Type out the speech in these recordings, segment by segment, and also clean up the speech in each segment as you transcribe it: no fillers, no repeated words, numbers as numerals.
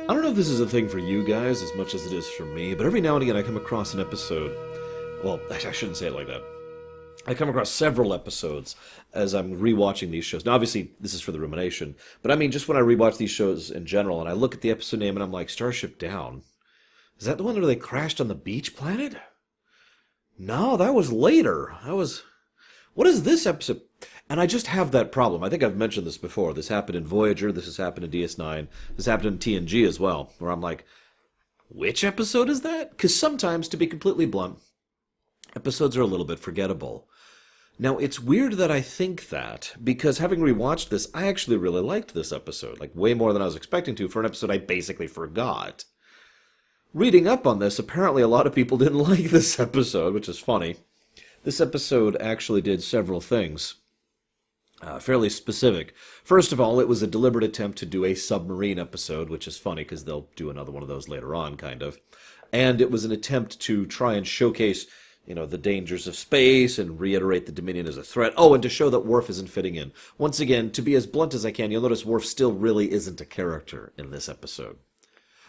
I don't know if this is a thing for you guys as much as it is for me, but every now and again I come across an episode. Well, I shouldn't say it like that. I come across several episodes as I'm rewatching these shows. Now, obviously, this is for the rumination, but I mean, just when I rewatch these shows in general, and I look at the episode name and I'm like, Starship Down. Is that the one where they crashed on the beach planet? No, that was later. That was. What is this episode? And I just have that problem. I think I've mentioned this before. This happened in Voyager. This has happened in DS9. This happened in TNG as well, where I'm like, which episode is that? Because sometimes, to be completely blunt, episodes are a little bit forgettable. Now, it's weird that I think that, because having rewatched this, I actually really liked this episode, like way more than I was expecting to for an episode I basically forgot. Reading up on this, apparently a lot of people didn't like this episode, which is funny. This episode actually did several things. Fairly specific. First of all, it was a deliberate attempt to do a submarine episode, which is funny because they'll do another one of those later on, kind of. And it was an attempt to try and showcase, the dangers of space and reiterate the Dominion as a threat. Oh, and to show that Worf isn't fitting in. Once again, to be as blunt as I can, you'll notice Worf still really isn't a character in this episode.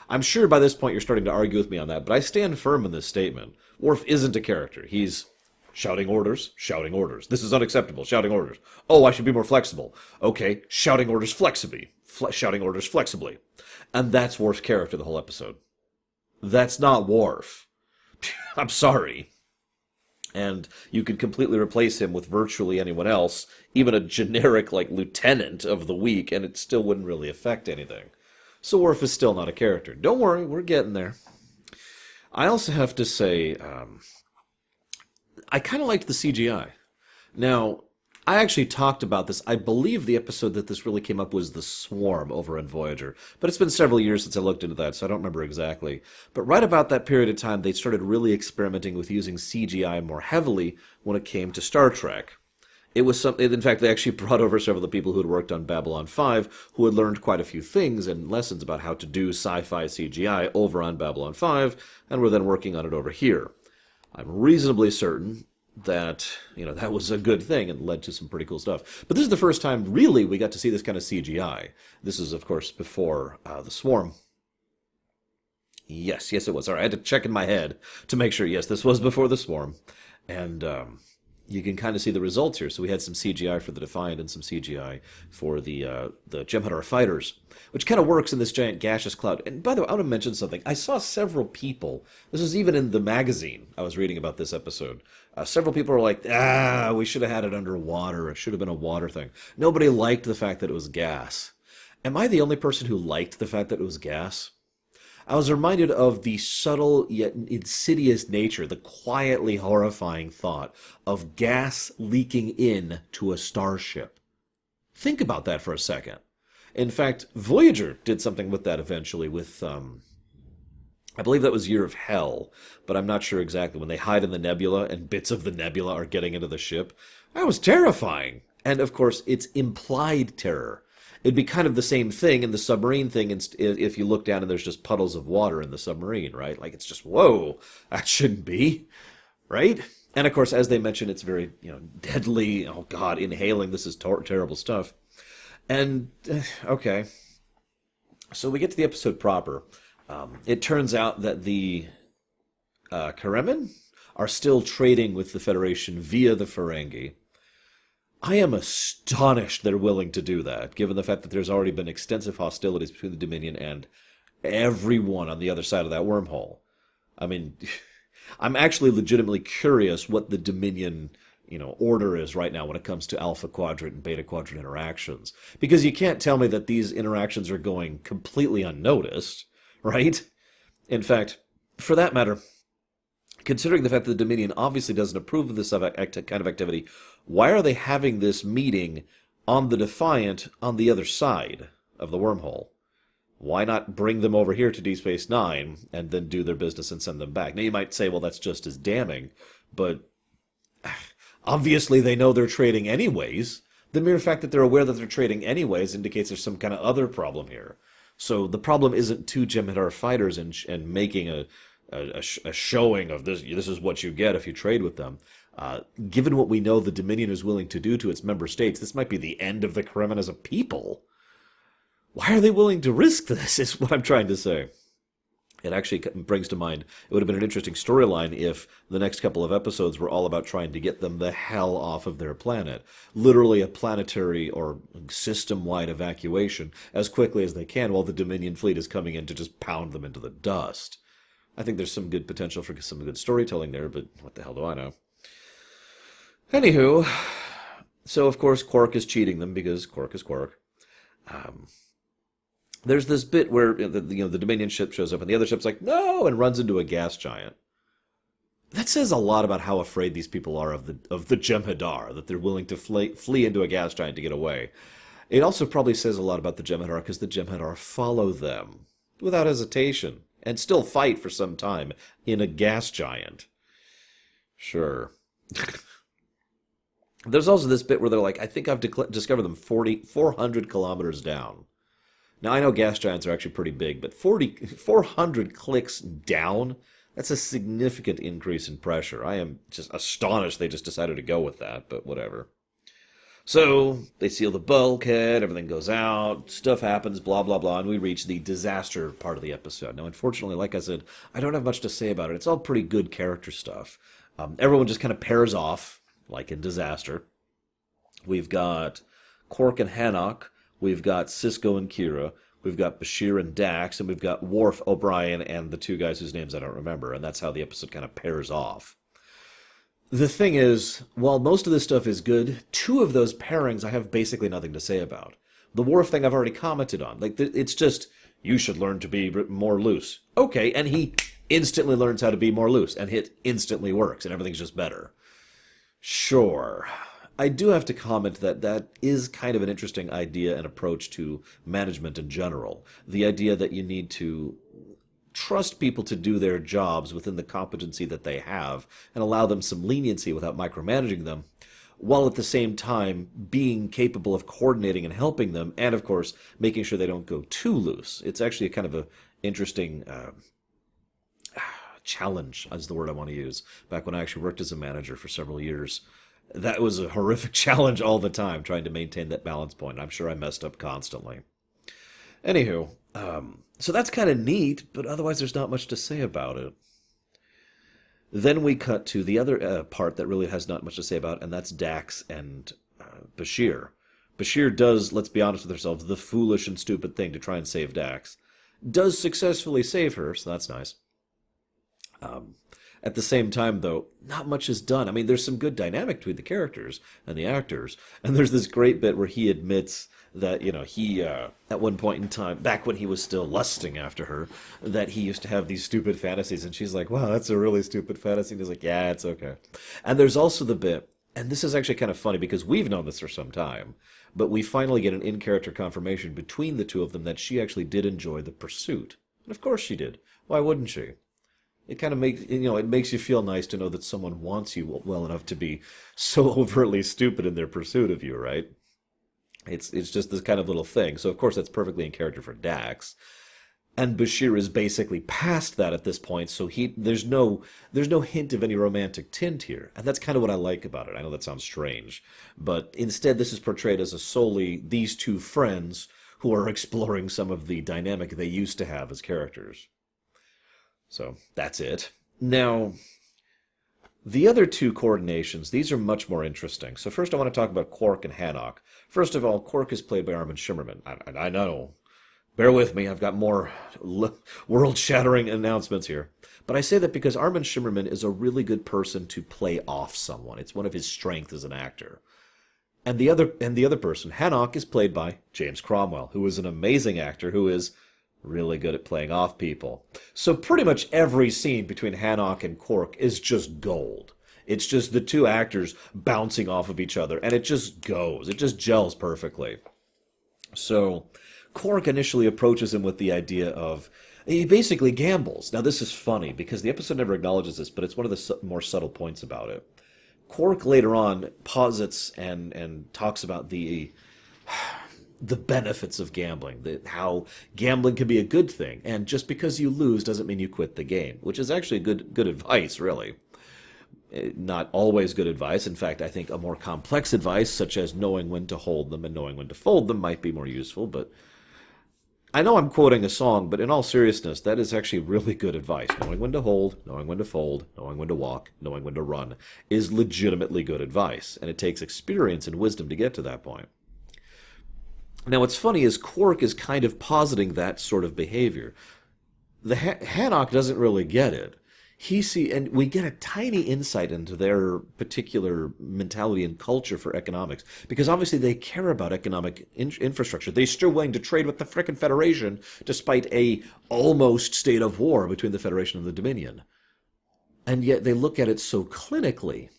I'm sure by this point you're starting to argue with me on that, but I stand firm in this statement. Worf isn't a character. He's shouting orders, shouting orders. This is unacceptable, shouting orders. Oh, I should be more flexible. Okay, shouting orders flexibly. Shouting orders flexibly. And that's Worf's character the whole episode. That's not Worf. I'm sorry. And you could completely replace him with virtually anyone else, even a generic, lieutenant of the week, and it still wouldn't really affect anything. So Worf is still not a character. Don't worry, we're getting there. I also have to say, I kind of liked the CGI. Now, I actually talked about this. I believe the episode that this really came up was The Swarm over on Voyager. But it's been several years since I looked into that, so I don't remember exactly. But right about that period of time, they started really experimenting with using CGI more heavily when it came to Star Trek. It was something. In fact, they actually brought over several of the people who had worked on Babylon 5, who had learned quite a few things and lessons about how to do sci-fi CGI over on Babylon 5, and were then working on it over here. I'm reasonably certain that, that was a good thing and led to some pretty cool stuff. But this is the first time, really, we got to see this kind of CGI. This is, of course, before The Swarm. Yes, it was. All right, I had to check in my head to make sure, yes, this was before The Swarm. And you can kind of see the results here. So we had some CGI for the Defiant and some CGI for the Jem'Hadar fighters, which kind of works in this giant gaseous cloud. And by the way, I want to mention something. I saw several people, this was even in the magazine I was reading about this episode, several people were like, we should have had it underwater. It should have been a water thing. Nobody liked the fact that it was gas. Am I the only person who liked the fact that it was gas? I was reminded of the subtle yet insidious nature, the quietly horrifying thought of gas leaking in to a starship. Think about that for a second. In fact, Voyager did something with that eventually with, I believe that was Year of Hell, but I'm not sure exactly, when they hide in the nebula and bits of the nebula are getting into the ship. That was terrifying. And of course, it's implied terror. It'd be kind of the same thing in the submarine thing if you look down and there's just puddles of water in the submarine, right? Like, it's just, whoa, that shouldn't be, right? And of course, as they mentioned, it's very, deadly. Oh, God, inhaling, this is terrible stuff. And, okay. So we get to the episode proper. It turns out that the Karemin are still trading with the Federation via the Ferengi. I am astonished they're willing to do that, given the fact that there's already been extensive hostilities between the Dominion and everyone on the other side of that wormhole. I mean, I'm actually legitimately curious what the Dominion, order is right now when it comes to Alpha Quadrant and Beta Quadrant interactions. Because you can't tell me that these interactions are going completely unnoticed, right? In fact, for that matter, considering the fact that the Dominion obviously doesn't approve of this kind of activity, why are they having this meeting on the Defiant on the other side of the wormhole? Why not bring them over here to Deep Space Nine and then do their business and send them back? Now, you might say, well, that's just as damning, but obviously they know they're trading anyways. The mere fact that they're aware that they're trading anyways indicates there's some kind of other problem here. So the problem isn't two Jem'Hadar fighters and making a showing of this is what you get if you trade with them. Given what we know the Dominion is willing to do to its member states, this might be the end of the Kremen as a people. Why are they willing to risk this, is what I'm trying to say. It actually brings to mind, it would have been an interesting storyline if the next couple of episodes were all about trying to get them the hell off of their planet. Literally a planetary or system-wide evacuation as quickly as they can while the Dominion fleet is coming in to just pound them into the dust. I think there's some good potential for some good storytelling there, but what the hell do I know? Anywho, so of course Quark is cheating them because Quark is Quark. Um, there's this bit where the Dominion ship shows up and the other ship's like, no, and runs into a gas giant. That says a lot about how afraid these people are of the Jem'Hadar, that they're willing to flee into a gas giant to get away. It also probably says a lot about the Jem'Hadar because the Jem'Hadar follow them without hesitation and still fight for some time in a gas giant. Sure. There's also this bit where they're like, I think I've discovered them 400 kilometers down. Now, I know gas giants are actually pretty big, but 400 clicks down, that's a significant increase in pressure. I am just astonished they just decided to go with that, but whatever. So, they seal the bulkhead, everything goes out, stuff happens, blah, blah, blah, and we reach the disaster part of the episode. Now, unfortunately, like I said, I don't have much to say about it. It's all pretty good character stuff. Everyone just kind of pairs off, like in Disaster. We've got Quark and Haneek, we've got Cisco and Kira, we've got Bashir and Dax, and we've got Worf, O'Brien, and the two guys whose names I don't remember, and that's how the episode kind of pairs off. The thing is, while most of this stuff is good, two of those pairings I have basically nothing to say about. The Worf thing I've already commented on. Like, it's just, you should learn to be more loose. Okay, and he instantly learns how to be more loose, and it instantly works, and everything's just better. Sure. I do have to comment that that is kind of an interesting idea and approach to management in general. The idea that you need to trust people to do their jobs within the competency that they have and allow them some leniency without micromanaging them, while at the same time being capable of coordinating and helping them, and of course making sure they don't go too loose. It's actually a kind of a interesting challenge, is the word I want to use. Back when I actually worked as a manager for several years, that was a horrific challenge all the time, trying to maintain that balance point. I'm sure I messed up constantly. Anywho, so that's kind of neat, but otherwise there's not much to say about it. Then we cut to the other part that really has not much to say about, and that's Dax and Bashir. Bashir does, let's be honest with ourselves, the foolish and stupid thing to try and save Dax. Does successfully save her, so that's nice. At the same time, though, not much is done. I mean, there's some good dynamic between the characters and the actors, and there's this great bit where he admits that, he, at one point in time, back when he was still lusting after her, that he used to have these stupid fantasies, and she's like, wow, that's a really stupid fantasy, and he's like, yeah, it's okay. And there's also the bit, and this is actually kind of funny, because we've known this for some time, but we finally get an in-character confirmation between the two of them that she actually did enjoy the pursuit. And of course she did. Why wouldn't she? It kind of makes, it makes you feel nice to know that someone wants you well enough to be so overtly stupid in their pursuit of you, right? It's just this kind of little thing. So of course that's perfectly in character for Dax. And Bashir is basically past that at this point, so there's no hint of any romantic tint here. And that's kind of what I like about it. I know that sounds strange, but instead this is portrayed as solely these two friends who are exploring some of the dynamic they used to have as characters. So that's it. Now, the other two coordinations, these are much more interesting. So first I want to talk about Quark and Haneek. First of all, Quark is played by Armin Shimmerman. I know. Bear with me, I've got more world-shattering announcements here. But I say that because Armin Shimmerman is a really good person to play off someone. It's one of his strengths as an actor. And the other person, Haneek, is played by James Cromwell, who is an amazing actor who is really good at playing off people. So pretty much every scene between Haneek and Quark is just gold. It's just the two actors bouncing off of each other, and it just goes. It just gels perfectly. So Quark initially approaches him with the idea of, he basically gambles. Now this is funny, because the episode never acknowledges this, but it's one of the more subtle points about it. Quark later on posits and talks about the benefits of gambling, how gambling can be a good thing, and just because you lose doesn't mean you quit the game, which is actually good advice, really. Not always good advice. In fact, I think a more complex advice, such as knowing when to hold them and knowing when to fold them, might be more useful, but I know I'm quoting a song, but in all seriousness, that is actually really good advice. Knowing when to hold, knowing when to fold, knowing when to walk, knowing when to run is legitimately good advice, and it takes experience and wisdom to get to that point. Now, what's funny is Quark is kind of positing that sort of behavior. The Haneek doesn't really get it. And we get a tiny insight into their particular mentality and culture for economics, because obviously they care about economic infrastructure. They're still willing to trade with the frickin' Federation, despite a almost state of war between the Federation and the Dominion. And yet they look at it so clinically.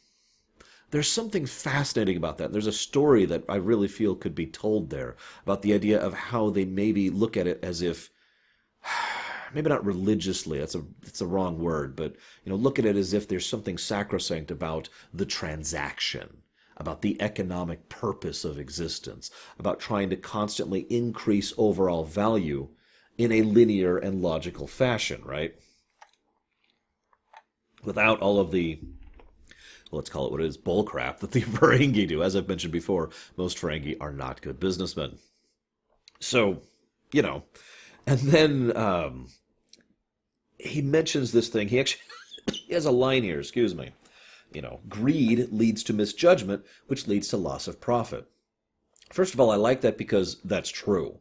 There's something fascinating about that. There's a story that I really feel could be told there about the idea of how they maybe look at it as if, maybe not religiously, it's a wrong word, but look at it as if there's something sacrosanct about the transaction, about the economic purpose of existence, about trying to constantly increase overall value in a linear and logical fashion, right? Without all of the, let's call it what it is, bullcrap that the Ferengi do. As I've mentioned before, most Ferengi are not good businessmen. So, and then he mentions this thing. He has a line here, excuse me. Greed leads to misjudgment, which leads to loss of profit. First of all, I like that because that's true.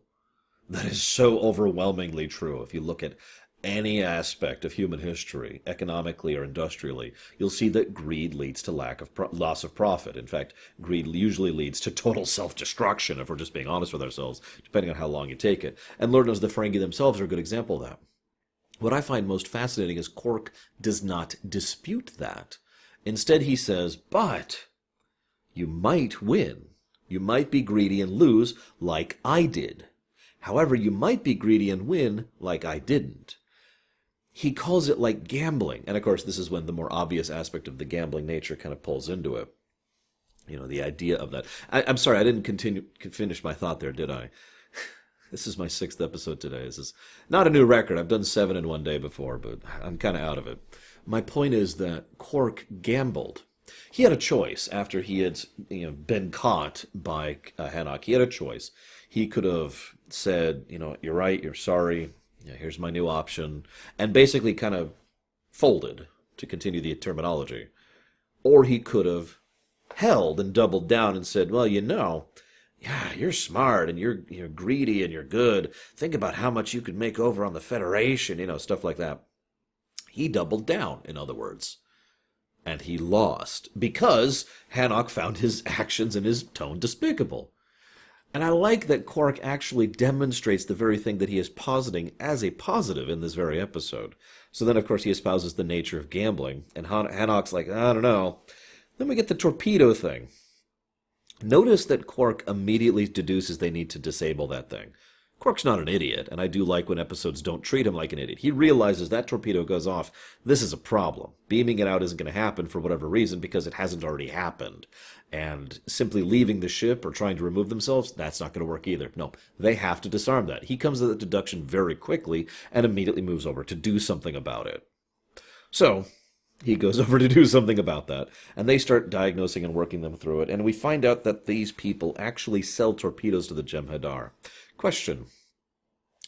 That is so overwhelmingly true. If you look at any aspect of human history, economically or industrially, you'll see that greed leads to loss of profit. In fact, greed usually leads to total self-destruction, if we're just being honest with ourselves, depending on how long you take it. And Lord knows the Ferengi themselves are a good example of that. What I find most fascinating is Quark does not dispute that. Instead, he says, but you might win. You might be greedy and lose like I did. However, you might be greedy and win like I didn't. He calls it like gambling. And of course, this is when the more obvious aspect of the gambling nature kind of pulls into it. The idea of that. I'm sorry, I didn't finish my thought there, did I? This is my 6th episode today. This is not a new record. I've done 7 in one day before, but I'm kind of out of it. My point is that Quark gambled. He had a choice after he had been caught by Haneek. He had a choice. He could have said, you're right, you're sorry, here's my new option, and basically kind of folded, to continue the terminology. Or he could have held and doubled down and said, well, yeah, you're smart and you're greedy and you're good. Think about how much you could make over on the Federation, stuff like that. He doubled down, in other words. And he lost because Haneek found his actions and his tone despicable. And I like that Quark actually demonstrates the very thing that he is positing as a positive in this very episode. So then, of course, he espouses the nature of gambling. And Haneek's like, I don't know. Then we get the torpedo thing. Notice that Quark immediately deduces they need to disable that thing. Quark's not an idiot, and I do like when episodes don't treat him like an idiot. He realizes that torpedo goes off. This is a problem. Beaming it out isn't going to happen for whatever reason because it hasn't already happened. And simply leaving the ship or trying to remove themselves, that's not going to work either. No, they have to disarm that. He comes to that deduction very quickly and immediately moves over to do something about it. So he goes over to do something about that, and they start diagnosing and working them through it, and we find out that these people actually sell torpedoes to the Jem'Hadar. Question: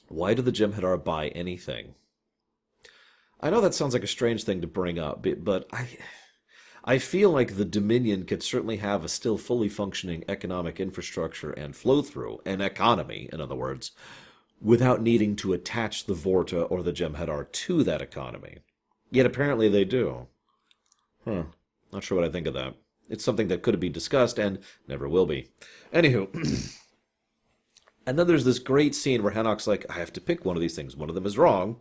why do the Jem'Hadar buy anything? I know that sounds like a strange thing to bring up, but I feel like the Dominion could certainly have a still fully functioning economic infrastructure and flow-through, an economy, in other words, without needing to attach the Vorta or the Jem'Hadar to that economy. Yet apparently they do. Not sure what I think of that. It's something that could be discussed and never will be. Anywho, and then there's this great scene where Haneek's like, I have to pick one of these things. One of them is wrong,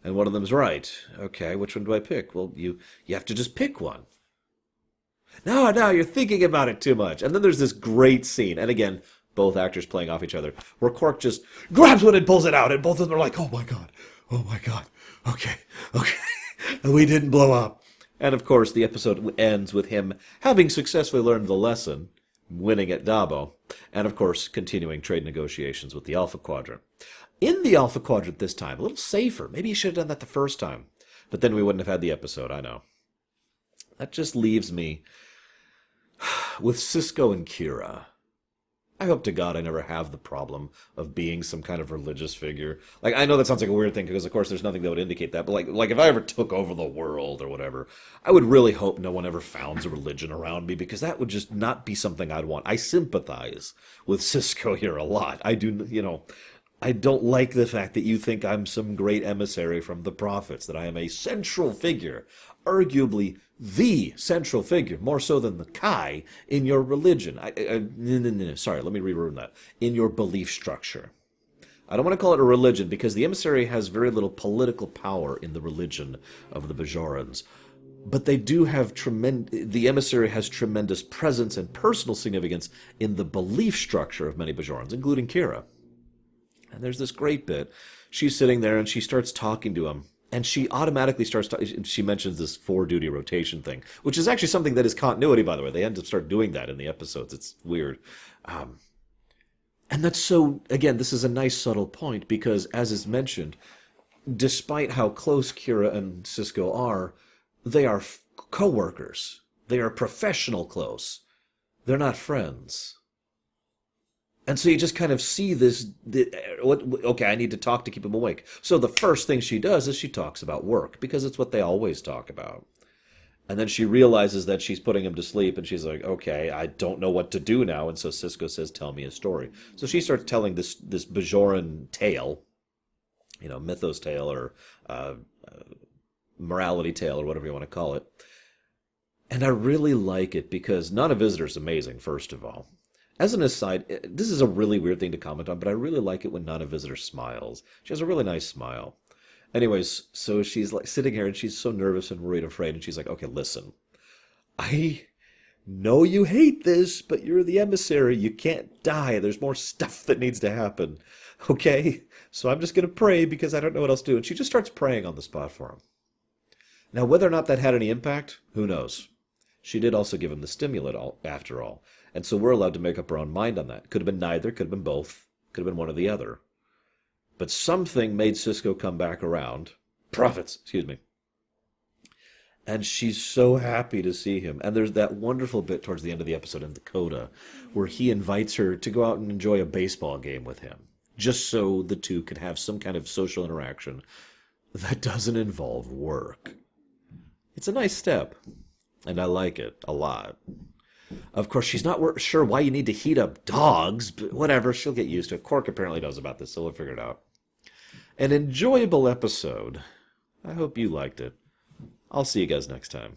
and one of them is right. Okay, which one do I pick? Well, you have to just pick one. No, you're thinking about it too much. And then there's this great scene, and again, both actors playing off each other, where Quark just grabs one and pulls it out, and both of them are like, oh my god, okay. And we didn't blow up. And of course, the episode ends with him having successfully learned the lesson, winning at Dabo, and of course, continuing trade negotiations with the Alpha Quadrant. In the Alpha Quadrant this time, a little safer. Maybe you should have done that the first time. But then we wouldn't have had the episode, I know. That just leaves me with Cisco and Kira. I hope to God I never have the problem of being some kind of religious figure. Like, I know that sounds like a weird thing because, of course, there's nothing that would indicate that. But like if I ever took over the world or whatever, I would really hope no one ever founds a religion around me because that would just not be something I'd want. I sympathize with Cisco here a lot. I do, I don't like the fact that you think I'm some great emissary from the prophets, that I am a central figure, arguably the central figure, more so than the Kai, in your religion. No, sorry, let me reword that. In your belief structure. I don't want to call it a religion because the emissary has very little political power in the religion of the Bajorans. But they do have the emissary has tremendous presence and personal significance in the belief structure of many Bajorans, including Kira. And there's this great bit. She's sitting there and she starts talking to him. And she automatically she mentions this 4-duty rotation thing, which is actually something that is continuity, by the way. They end up start doing that in the episodes. It's weird. And that's so, again, this is a nice subtle point because, as is mentioned, despite how close Kira and Cisco are, they are co-workers. They are professional close. They're not friends. And so you just kind of see this, okay, I need to talk to keep him awake. So the first thing she does is she talks about work, because it's what they always talk about. And then she realizes that she's putting him to sleep, and she's like, okay, I don't know what to do now. And so Cisco says, tell me a story. So she starts telling this Bajoran tale, mythos tale or morality tale or whatever you want to call it. And I really like it because Nana Visitor's amazing, first of all. As an aside, this is a really weird thing to comment on, but I really like it when Nana Visitor smiles. She has a really nice smile. Anyways, so she's like sitting here and she's so nervous and worried and afraid, and she's like, okay, listen. I know you hate this, but you're the emissary. You can't die. There's more stuff that needs to happen. Okay? So I'm just going to pray because I don't know what else to do. And she just starts praying on the spot for him. Now, whether or not that had any impact, who knows? She did also give him the stimulant after all. And so we're allowed to make up our own mind on that. Could have been neither, could have been both, could have been one or the other. But something made Cisco come back around. Prophets, excuse me. And she's so happy to see him. And there's that wonderful bit towards the end of the episode in Dakota where he invites her to go out and enjoy a baseball game with him, just so the two could have some kind of social interaction that doesn't involve work. It's a nice step, and I like it a lot. Of course, she's not sure why you need to heat up dogs, but whatever, she'll get used to it. Quark apparently knows about this, so we'll figure it out. An enjoyable episode. I hope you liked it. I'll see you guys next time.